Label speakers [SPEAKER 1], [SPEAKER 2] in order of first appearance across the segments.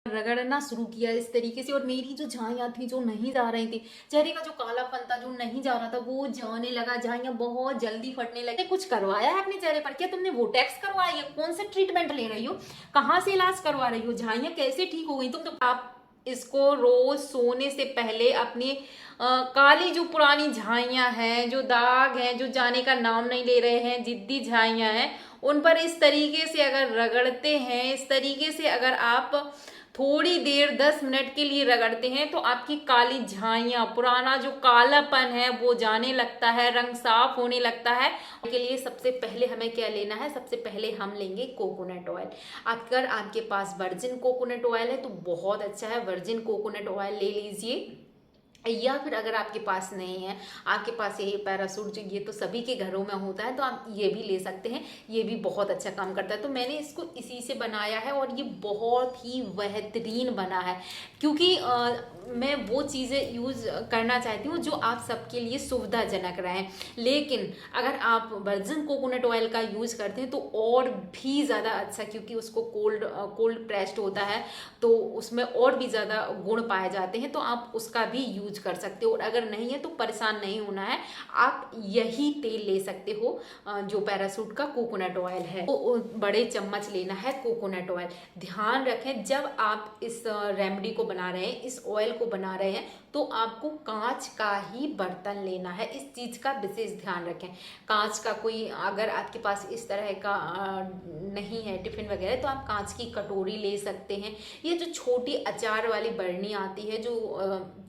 [SPEAKER 1] रगड़ना शुरू किया इस तरीके से, और मेरी जो झाइयाँ थी जो नहीं जा रही थी, चेहरे का जो कालापन था जो नहीं जा रहा था वो जाने लगा, झाइयाँ बहुत जल्दी फटने लगे। कुछ करवाया है अपने चेहरे पर? क्या तुमने वोटेक्स करवाई है? कौन से ट्रीटमेंट ले रही हो? कहाँ से इलाज करवा रही हो? झाइयाँ कैसे ठीक हो गई? तुम तो आप इसको रोज सोने से पहले अपनी काली जो पुरानी झाइयाँ हैं, जो दाग हैं, जो जाने का नाम नहीं ले रहे हैं, जिद्दी झाइयाँ हैं, उन पर इस तरीके से अगर रगड़ते हैं, इस तरीके से अगर आप थोड़ी देर 10 मिनट के लिए रगड़ते हैं तो आपकी काली झाइयाँ, पुराना जो कालापन है वो जाने लगता है, रंग साफ होने लगता है। के लिए सबसे पहले हमें क्या लेना है? सबसे पहले हम लेंगे कोकोनट ऑयल। अगर आपके पास वर्जिन कोकोनट ऑयल है तो बहुत अच्छा है, वर्जिन कोकोनट ऑयल ले लीजिए। या फिर अगर आपके पास नहीं है, आपके पास ये पैरासूट, जो ये तो सभी के घरों में होता है, तो आप ये भी ले सकते हैं, ये भी बहुत अच्छा काम करता है। तो मैंने इसको इसी से बनाया है और ये बहुत ही बेहतरीन बना है, क्योंकि मैं वो चीज़ें यूज़ करना चाहती हूँ जो आप सबके लिए सुविधाजनक रहें। लेकिन अगर आप वर्जिन कोकोनट ऑयल का यूज़ करते हैं तो और भी ज़्यादा अच्छा, क्योंकि उसको कोल्ड प्रेस्ड होता है तो उसमें और भी ज़्यादा गुण पाए जाते हैं, तो आप उसका भी यूज कर सकते हो। और अगर नहीं है तो परेशान नहीं होना है, आप यही तेल ले सकते हो जो पैरासूट का कोकोनट ऑयल है। तो बड़े चम्मच लेना है कोकोनट ऑयल। ध्यान रखें, जब आप इस रेमेडी को बना रहे हैं, इस ऑयल को बना रहे हैं, तो आपको कांच का ही बर्तन लेना है। इस चीज का विशेष ध्यान रखें। कांच का कोई, अगर आपके पास इस तरह का नहीं है टिफिन वगैरह, तो आप कांच की कटोरी ले सकते हैं। ये जो छोटी अचार वाली बरनी आती है जो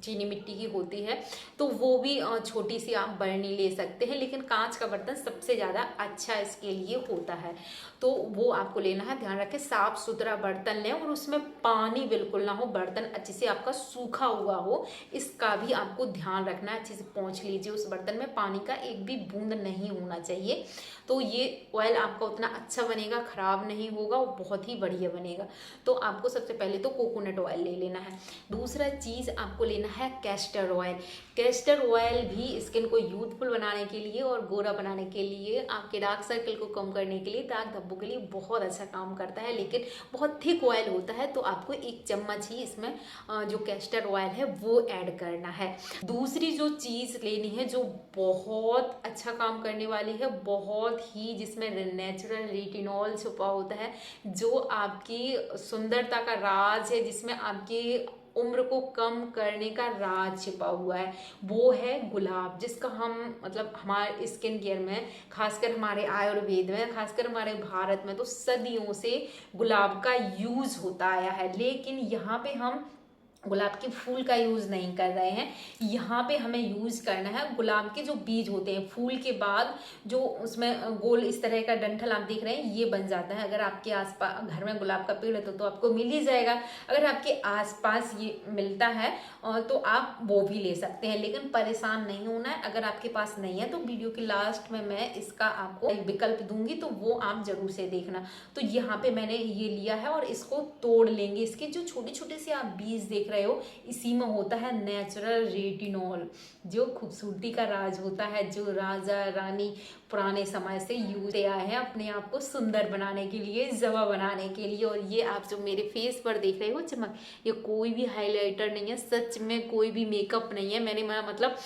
[SPEAKER 1] चीनी मिट्टी की होती है, तो वो भी छोटी सी आप बरनी ले सकते हैं, लेकिन कांच का बर्तन सबसे ज़्यादा अच्छा इसके लिए होता है, तो वो आपको लेना है। ध्यान रखें, साफ सुथरा बर्तन लें और उसमें पानी बिल्कुल ना हो, बर्तन अच्छे से आपका सूखा हुआ हो, इसका भी आपको ध्यान रखना है। अच्छे से पोंछ लीजिए, उस बर्तन में पानी का एक भी बूंद नहीं होना चाहिए। तो ये ऑयल आपका उतना अच्छा बनेगा, खराब नहीं होगा और बहुत ही बढ़िया बनेगा। तो आपको सबसे पहले तो कोकोनट ऑयल ले लेना है। दूसरा चीज़ आपको लेना है कैस्टर ऑयल। कैस्टर ऑयल भी स्किन को यूथफुल बनाने के लिए और गोरा बनाने के लिए, आपके डार्क सर्कल को कम करने के लिए, दाग धब्बों के लिए बहुत अच्छा काम करता है, लेकिन बहुत थिक ऑयल होता है, तो आपको 1 चम्मच ही इसमें जो कैस्टर ऑयल है वो ऐड करना है। दूसरी जो चीज़ लेनी है जो बहुत अच्छा काम करने वाली है, बहुत ही, जिसमें नेचुरल रेटिनॉल छुपा होता है, जो आपकी सुंदरता का राज है, जिसमें आपकी उम्र को कम करने का राज छिपा हुआ है, वो है गुलाब। जिसका हम मतलब हमारे स्किन केयर में, खासकर हमारे आयुर्वेद में, खासकर हमारे भारत में तो सदियों से गुलाब का यूज होता आया है। लेकिन यहाँ पे हम गुलाब के फूल का यूज नहीं कर रहे हैं, यहाँ पे हमें यूज करना है गुलाब के जो बीज होते हैं। फूल के बाद जो उसमें गोल इस तरह का डंठल आप देख रहे हैं, ये बन जाता है। अगर आपके आसपास घर में गुलाब का पेड़ है तो आपको मिल ही जाएगा। अगर आपके आसपास ये मिलता है तो आप वो भी ले सकते हैं, लेकिन परेशान नहीं होना है। अगर आपके पास नहीं है तो वीडियो के लास्ट में मैं इसका आपको विकल्प दूंगी, तो वो आप जरूर से देखना। तो यहाँ पे मैंने ये लिया है और इसको तोड़ लेंगे। इसके जो छोटे छोटे से आप बीज देख रहे हो, इसी में होता है नेचुरल रेटिनॉल, जो खूबसूरती का राज होता है, जो राजा रानी पुराने समय से यूज आए हैं अपने आप को सुंदर बनाने के लिए, जवा बनाने के लिए। और ये आप जो मेरे फेस पर देख रहे हो चमक, ये कोई भी हाइलाइटर नहीं है, सच में कोई भी मेकअप नहीं है। मैंने मतलब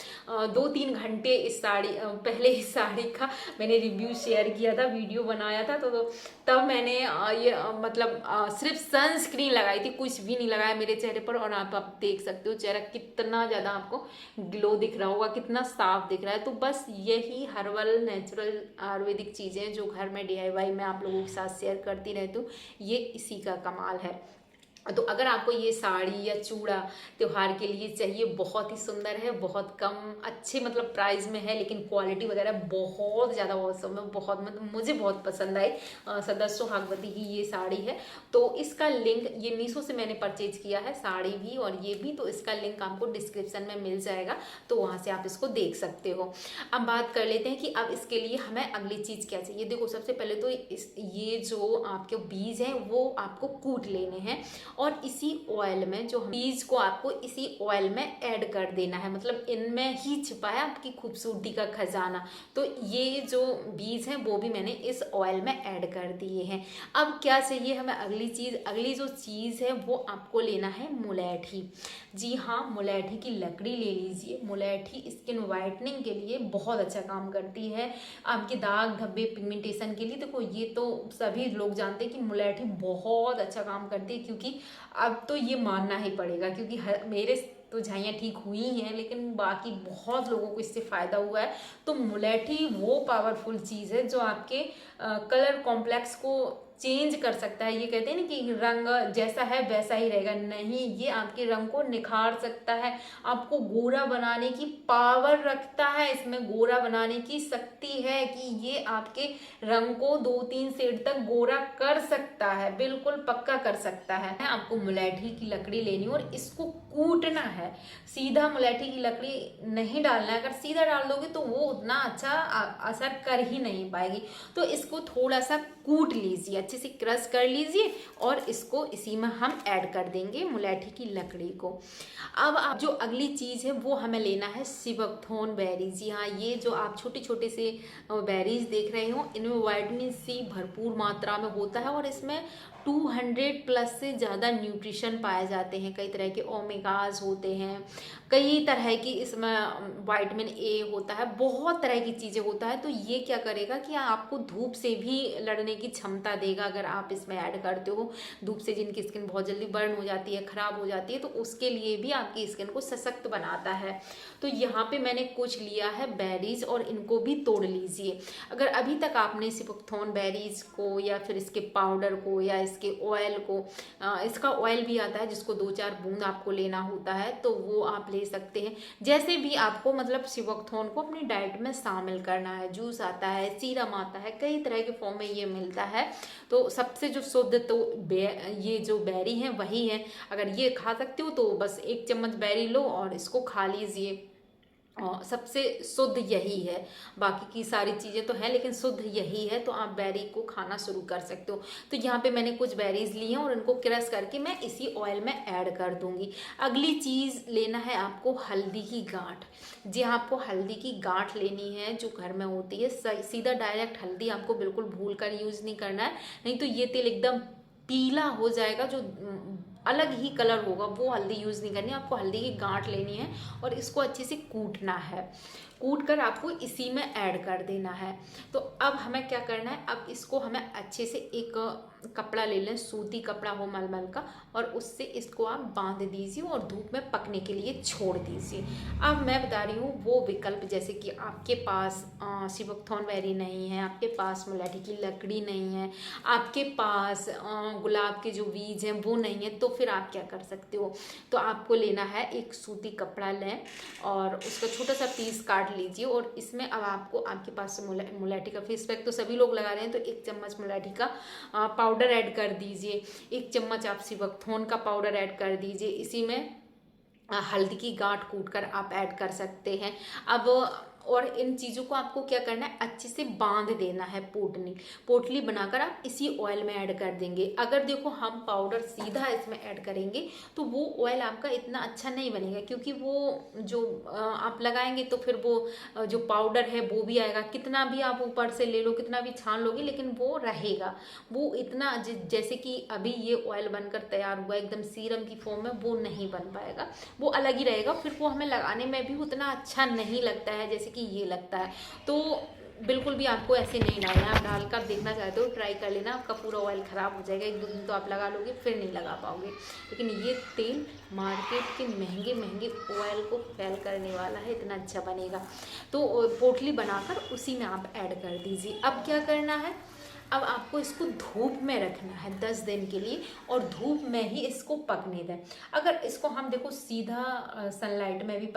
[SPEAKER 1] 2-3 घंटे इस साड़ी पहले इस साड़ी का मैंने रिव्यू शेयर किया था, वीडियो बनाया था, तो तब मैंने ये मतलब सिर्फ सनस्क्रीन लगाई थी, कुछ भी नहीं लगाया मेरे चेहरे पर। और आप देख सकते हो चेहरा कितना ज़्यादा आपको ग्लो दिख रहा होगा, कितना साफ दिख रहा है। तो बस यही हर्बल नेचुरल आयुर्वेदिक चीज़ें जो घर में DIY में आप लोगों के साथ शेयर करती रहती हूँ, ये इसी का कमाल है। तो अगर आपको ये साड़ी या चूड़ा त्योहार के लिए चाहिए, बहुत ही सुंदर है, बहुत कम अच्छे मतलब प्राइस में है, लेकिन क्वालिटी वगैरह बहुत ज़्यादा औसम है, बहुत मतलब मुझे बहुत पसंद आई। सदस्यो भागवती की ये साड़ी है। तो इसका लिंक, ये मीशो से मैंने परचेज किया है, साड़ी भी और ये भी, तो इसका लिंक आपको डिस्क्रिप्शन में मिल जाएगा, तो वहाँ से आप इसको देख सकते हो। अब बात कर लेते हैं कि अब इसके लिए हमें अगली चीज़ क्या चाहिए। देखो, सबसे पहले तो ये जो आपके बीज हैं वो आपको कूट लेने हैं, और इसी ऑयल में जो बीज को आपको इसी ऑयल में ऐड कर देना है, मतलब इनमें ही छिपा है आपकी खूबसूरती का खजाना। तो ये जो बीज हैं वो भी मैंने इस ऑयल में ऐड कर दिए हैं। अब क्या चाहिए हमें अगली चीज़, अगली जो चीज़ है वो आपको लेना है मुलैठी। जी हाँ, मुलैठी की लकड़ी ले लीजिए। मुलैठी स्किन वाइटनिंग के लिए बहुत अच्छा काम करती है, आपके दाग धब्बे पिगमेंटेशन के लिए। देखो ये तो सभी लोग जानते हैं कि मुलैठी बहुत अच्छा काम करती है, क्योंकि अब तो ये मानना ही पड़ेगा, क्योंकि मेरे तो झाइयाँ ठीक हुई हैं, लेकिन बाकी बहुत लोगों को इससे फ़ायदा हुआ है। तो मुलैठी वो पावरफुल चीज़ है जो आपके कलर कॉम्प्लेक्स को चेंज कर सकता है। ये कहते हैं ना कि रंग जैसा है वैसा ही रहेगा, नहीं, ये आपके रंग को निखार सकता है, आपको गोरा बनाने की पावर रखता है, इसमें गोरा बनाने की शक्ति है कि ये आपके रंग को 2-3 शेड तक गोरा कर सकता है, बिल्कुल पक्का कर सकता है। आपको मुलैठी की लकड़ी लेनी और इसको कूटना है। सीधा मुलैठी की लकड़ी नहीं डालना है, अगर सीधा डाल दोगे तो वो उतना अच्छा असर कर ही नहीं पाएगी। तो इसको थोड़ा सा कूट लीजिए, अच्छे से क्रश कर लीजिए और इसको इसी में हम ऐड कर देंगे मुलैठी की लकड़ी को। अब आप जो अगली चीज़ है वो हमें लेना है सिबकथॉर्न बेरीज। जी हाँ, ये जो आप छोटे छोटे से बेरीज देख रहे हो, इनमें विटामिन सी भरपूर मात्रा में होता है और इसमें 200 प्लस से ज़्यादा न्यूट्रिशन पाए जाते हैं। कई तरह के ओमेगाज होते हैं, कई तरह की इसमें विटामिन ए होता है, बहुत तरह की चीज़ें होता है। तो ये क्या करेगा कि आपको धूप से भी लड़ने की क्षमता देगा अगर आप इसमें ऐड करते हो। धूप से जिनकी स्किन बहुत जल्दी बर्न हो जाती है, ख़राब हो जाती है, तो उसके लिए भी आपकी स्किन को सशक्त बनाता है। तो यहाँ पे मैंने कुछ लिया है बेरीज और इनको भी तोड़ लीजिए। अगर अभी तक आपने सिबकथॉर्न बेरीज को या फिर इसके पाउडर को या इसके ऑयल को, इसका ऑयल भी आता है जिसको 2-4 बूंद आपको लेना होता है, तो वो आप ले सकते हैं। जैसे भी आपको मतलब सिबकथॉर्न को अपनी डाइट में शामिल करना है। जूस आता है, सीरम आता है, कई तरह के फॉर्म में ये मिलता है। तो सबसे जो शुद्ध तो ये जो बेरी है वही है। अगर ये खा सकते हो तो बस 1 चम्मच बेरी लो और इसको खा लीजिए। सबसे शुद्ध यही है, बाकी की सारी चीज़ें तो हैं लेकिन शुद्ध यही है। तो आप बेरी को खाना शुरू कर सकते हो। तो यहाँ पे मैंने कुछ बेरीज ली हैं और इनको क्रश करके मैं इसी ऑयल में ऐड कर दूंगी। अगली चीज़ लेना है आपको हल्दी की गांठ। जी हाँ, आपको हल्दी की गांठ लेनी है जो घर में होती है। सीधा डायरेक्ट हल्दी आपको बिल्कुल भूल कर यूज़ नहीं करना है, नहीं तो ये तेल एकदम पीला हो जाएगा, जो अलग ही कलर होगा, वो हल्दी यूज़ नहीं करनी। आपको हल्दी की गांठ लेनी है और इसको अच्छे से कूटना है। कूट कर आपको इसी में ऐड कर देना है। तो अब हमें क्या करना है, अब इसको हमें अच्छे से एक कपड़ा ले लें, सूती कपड़ा हो मलमल का, और उससे इसको आप बांध दीजिए और धूप में पकने के लिए छोड़ दीजिए। अब मैं बता रही हूँ वो विकल्प, जैसे कि आपके पास सिबकथॉर्न बेरी नहीं है, आपके पास मुलैठी की लकड़ी नहीं है, आपके पास गुलाब के जो बीज हैं वो नहीं है, तो फिर आप क्या कर सकते हो। तो आपको लेना है एक सूती कपड़ा लें और उसका छोटा सा पीस काट लीजिए और इसमें अब आपको, आपके पास मुलैठी का फेस पैक तो सभी लोग लगा रहे हैं, तो 1 चम्मच मुलैठी का पाउडर ऐड कर दीजिए। 1 चम्मच आप सिबकथॉर्न का पाउडर ऐड कर दीजिए। इसी में हल्दी की गांठ कूट कर आप ऐड कर सकते हैं। अब और इन चीज़ों को आपको क्या करना है, अच्छे से बांध देना है। पोटली बनाकर आप इसी ऑयल में ऐड कर देंगे। अगर देखो हम पाउडर सीधा इसमें ऐड करेंगे तो वो ऑयल आपका इतना अच्छा नहीं बनेगा, क्योंकि वो जो आप लगाएंगे तो फिर वो जो पाउडर है वो भी आएगा, कितना भी आप ऊपर से ले लो, कितना भी छान लोगे, लेकिन वो रहेगा। वो इतना जैसे कि अभी ये ऑयल बनकर तैयार हुआ एकदम सीरम की फॉर्म में, वो नहीं बन पाएगा, वो अलग ही रहेगा। फिर वो हमें लगाने में भी उतना अच्छा नहीं लगता है जैसे कि ये लगता है। तो बिल्कुल भी आपको ऐसे नहीं डालना है। आप डालकर देखना चाहते हो ट्राई कर लेना, आपका पूरा ऑयल ख़राब हो जाएगा। 1-2 दिन तो आप लगा लोगे फिर नहीं लगा पाओगे। लेकिन ये तेल मार्केट के महंगे महंगे ऑयल को फेल करने वाला है, इतना अच्छा बनेगा। तो पोटली बनाकर उसी में आप ऐड कर दीजिए। अब क्या करना है, अब आपको इसको धूप में रखना है 10 दिन के लिए और धूप में ही इसको पकने दें। अगर इसको हम देखो सीधा सनलाइट में भी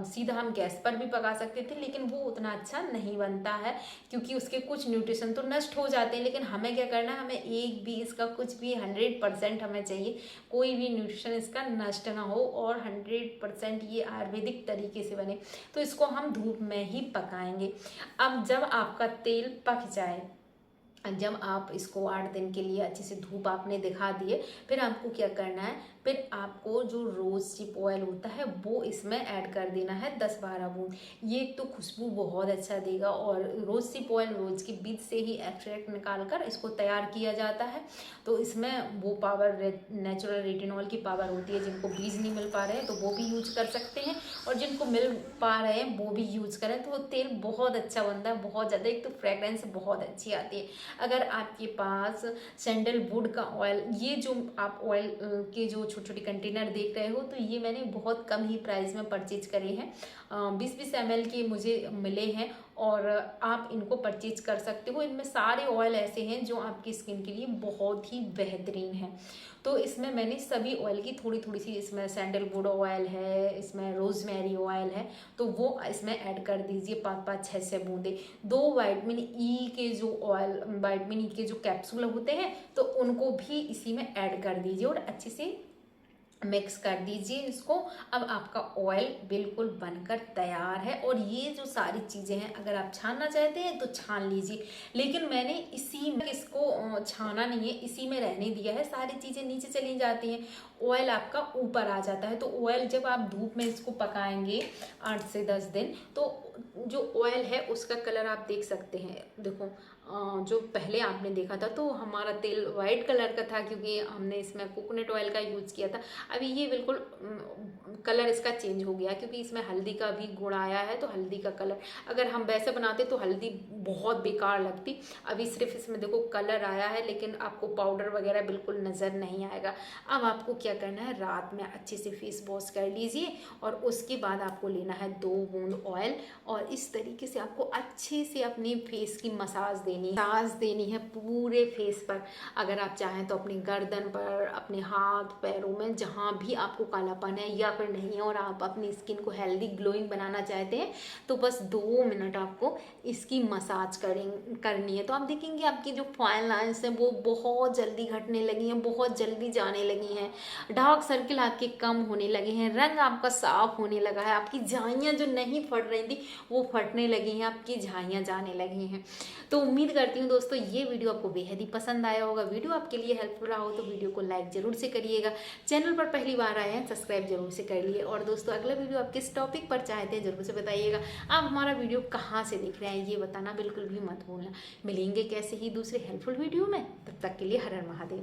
[SPEAKER 1] सीधा हम गैस पर भी पका सकते थे, लेकिन वो उतना अच्छा नहीं बनता है, क्योंकि उसके कुछ न्यूट्रिशन तो नष्ट हो जाते हैं। लेकिन हमें क्या करना है, हमें एक भी इसका कुछ भी 100% हमें चाहिए, कोई भी न्यूट्रिशन इसका नष्ट ना हो और 100% ये आयुर्वेदिक तरीके से बने। तो इसको हम धूप में ही पकाएंगे। अब जब आपका तेल पक जाए, जब आप इसको 8 दिन के लिए अच्छे से धूप आपने दिखा दिए, फिर आपको क्या करना है, फिर आपको जो रोज़ चिप ऑयल होता है वो इसमें ऐड कर देना है 10-12 बूंद। ये एक तो खुशबू बहुत अच्छा देगा, और रोज़ चिप ऑयल रोज़ के बीज से ही एक्सट्रैक्ट निकाल कर इसको तैयार किया जाता है। तो इसमें वो पावर नेचुरल रेटिनॉल की पावर होती है। जिनको बीज नहीं मिल पा रहे हैं तो वो भी यूज कर सकते हैं, और जिनको मिल पा रहे हैं वो भी यूज करें। तो वो तेल बहुत अच्छा बनता है, बहुत ज़्यादा। एक तो फ्रेगरेंस बहुत अच्छी आती है। अगर आपके पास सैंडलवुड का ऑयल, ये जो आप ऑयल के जो छोटे छोटे कंटेनर देख रहे हो, तो ये मैंने बहुत कम ही प्राइस में परचेज करे हैं। 20-20 ml के मुझे मिले हैं, और आप इनको परचेज कर सकते हो। इनमें सारे ऑयल ऐसे हैं जो आपकी स्किन के लिए बहुत ही बेहतरीन है। तो इसमें मैंने सभी ऑयल की थोड़ी थोड़ी सी, इसमें सैंडलवुड ऑयल है, इसमें रोजमेरी ऑयल है, तो वो इसमें ऐड कर दीजिए 5-5, 6 बूंदे। 2 विटामिन ई के जो ऑयल, विटामिन ई के जो कैप्सूल होते हैं, तो उनको भी इसी में ऐड कर दीजिए और अच्छे से मिक्स कर दीजिए इसको। अब आपका ऑयल बिल्कुल बनकर तैयार है। और ये जो सारी चीज़ें हैं, अगर आप छानना चाहते हैं तो छान लीजिए, लेकिन मैंने इसी में इसको छाना नहीं है, इसी में रहने दिया है। सारी चीज़ें नीचे चली जाती हैं, ऑयल आपका ऊपर आ जाता है। तो ऑयल जब आप धूप में इसको पकाएंगे 8 से 10 दिन, तो जो ऑयल है उसका कलर आप देख सकते हैं। देखो, जो पहले आपने देखा था तो हमारा तेल वाइट कलर का था, क्योंकि हमने इसमें कोकोनट ऑयल का यूज़ किया था। अभी ये बिल्कुल कलर इसका चेंज हो गया, क्योंकि इसमें हल्दी का भी गुण आया है। तो हल्दी का कलर, अगर हम वैसे बनाते तो हल्दी बहुत बेकार लगती। अभी सिर्फ इसमें देखो कलर आया है, लेकिन आपको पाउडर वगैरह बिल्कुल नज़र नहीं आएगा। अब आपको क्या करना है, रात में अच्छे से फेस वॉश कर लीजिए, और उसके बाद आपको लेना है 2 बूंद ऑयल, और इस तरीके से आपको अच्छे से अपने फेस की मसाज देनी है पूरे फेस पर। अगर आप चाहें तो अपनी गर्दन पर, अपने हाथ पैरों में, जहाँ भी आपको कालापन है या फिर नहीं है, और आप अपनी स्किन को हेल्दी ग्लोइंग बनाना चाहते हैं, तो बस 2 मिनट आपको इसकी मसाज करनी है। तो आप देखेंगे आपकी जो फाइन लाइंस हैं वो बहुत जल्दी घटने लगी हैं, बहुत जल्दी जाने लगी हैं। डार्क सर्किल आपके कम होने लगे हैं, रंग आपका साफ होने लगा है, आपकी झाइयाँ जो नहीं फट रही थी वो फटने लगी हैं, आपकी झाइयाँ जाने लगी हैं। तो उम्मीद करती हूँ दोस्तों ये वीडियो आपको बेहद ही पसंद आया होगा। वीडियो आपके लिए हेल्पफुल रहा हो तो वीडियो को लाइक जरूर से करिएगा। चैनल पर पहली बार आए हैं सब्सक्राइब जरूर से कर लिए। और दोस्तों अगला वीडियो आप किस टॉपिक पर चाहते हैं जरूर से बताइएगा। आप हमारा वीडियो कहाँ से देख रहे हैं ये बताना बिल्कुल भी मत भूलना। मिलेंगे कैसे ही दूसरे हेल्पफुल वीडियो में, तब तक के लिए हर हर महादेव।